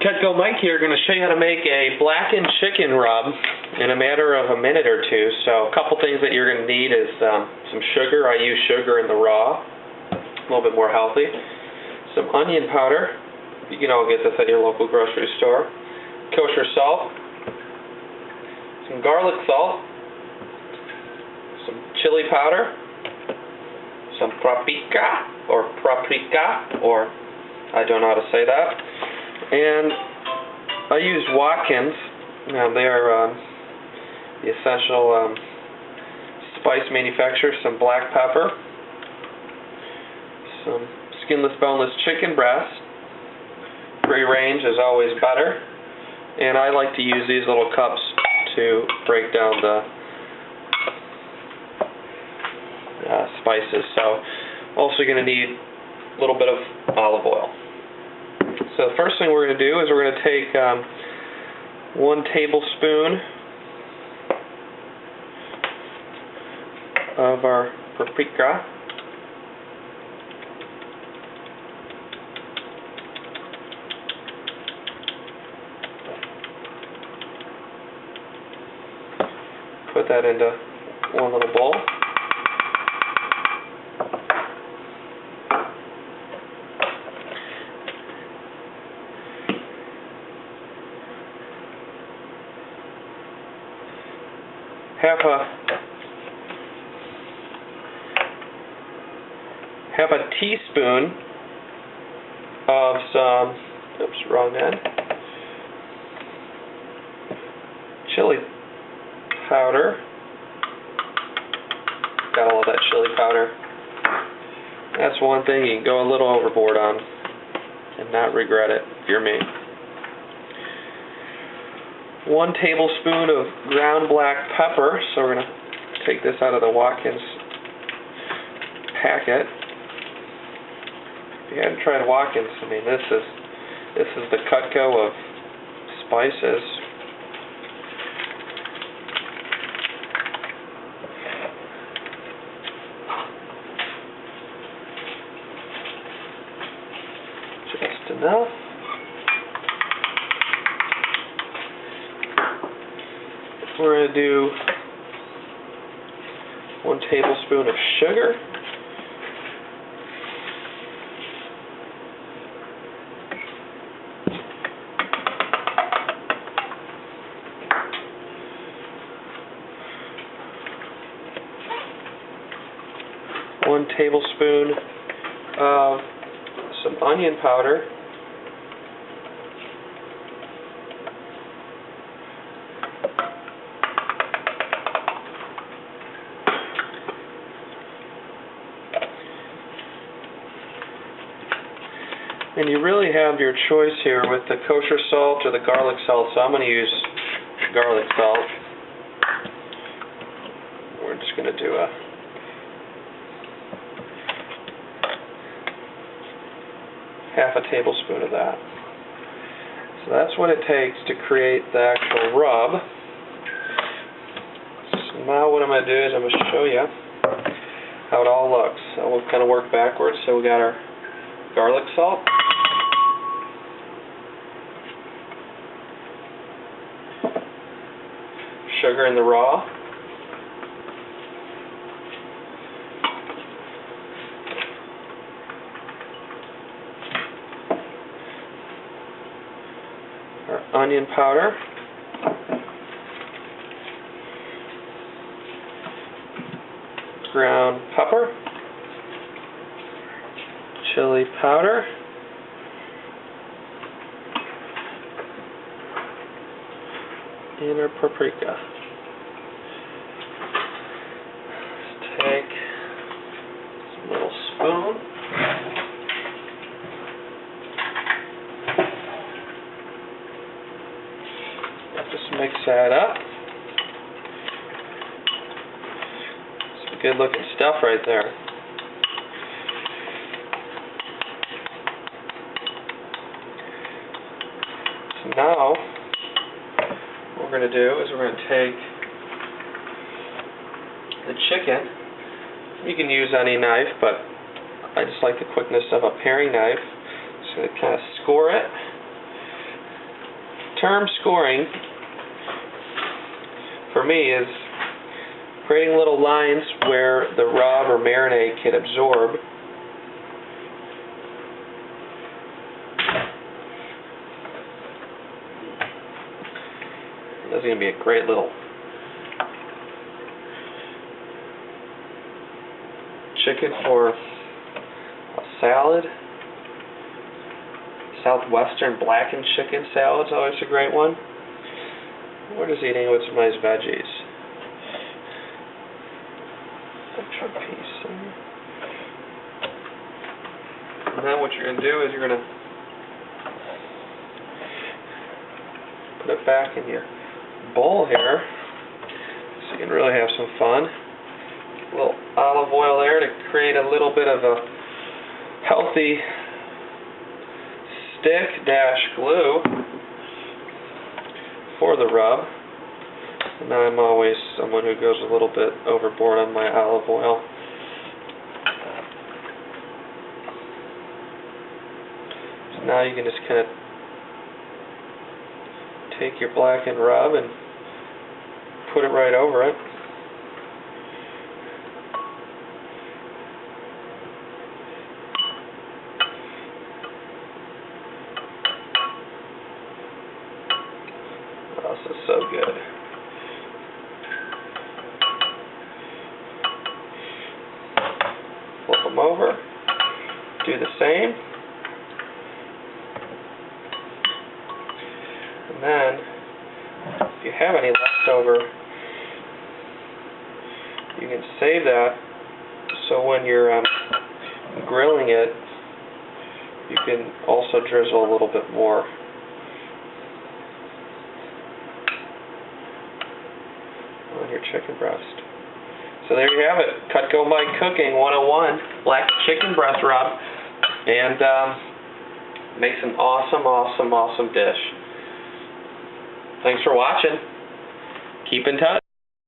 Cutco Mike here, going to show you how to make a blackened chicken rub in a matter of a minute or two. So a couple things that you're going to need is some sugar. I use sugar in the raw, a little bit more healthy. Some onion powder. You can all get this at your local grocery store. Kosher salt. Some garlic salt. Some chili powder. Some paprika, or I don't know how to say that. And I use Watkins. Now they are the essential spice manufacturer. Some black pepper, some skinless, boneless chicken breast. Free range is always better. And I like to use these little cups to break down the spices. So also going to need a little bit of olive oil. So the first thing we're going to do is we're going to take 1 tablespoon of our paprika. Put that into one little bowl. Half a teaspoon of some, wrong end, chili powder. Got all of that chili powder. That's one thing you can go a little overboard on and not regret it if you're me. 1 tablespoon of ground black pepper. So we're going to take this out of the Watkins packet. If you hadn't tried Watkins, I mean, this is the Cutco of spices. Just enough. We're going to do 1 tablespoon of sugar. One tablespoon of some onion powder. And you really have your choice here with the kosher salt or the garlic salt, so I'm going to use garlic salt. We're just going to do half a tablespoon of that. So that's what it takes to create the actual rub. So now what I'm going to do is I'm going to show you how it all looks. So we'll kind of work backwards. So we got our garlic salt. Sugar in the raw. Our onion powder. Ground pepper. Chili powder. And our paprika. Let's take some little spoon. Just mix that up. Some good looking stuff right there. So now what we're going to do is we're going to take the chicken. You can use any knife, but I just like the quickness of a paring knife. Just going to kind of score it. term scoring for me is creating little lines where the rub or marinade can absorb. This is going to be a great little chicken for a salad. Southwestern blackened chicken salad is always a great one. We're just eating with some nice veggies. Extra piece. And then what you're going to do is you're going to put it back in your bowl here so you can really have some fun. A little olive oil there to create a little bit of a healthy stick-glue for the rub. And I'm always someone who goes a little bit overboard on my olive oil. So now you can just kind of take your blackened rub and put it right over it. Oh, this is so good. Flip them over. Do the same. And then, if you have any left over, you can save that so when you're grilling it, you can also drizzle a little bit more. On your chicken breast. So there you have it, Cutco by Cooking 101, black chicken breast rub, and makes an awesome dish. Thanks for watching. Keep in touch.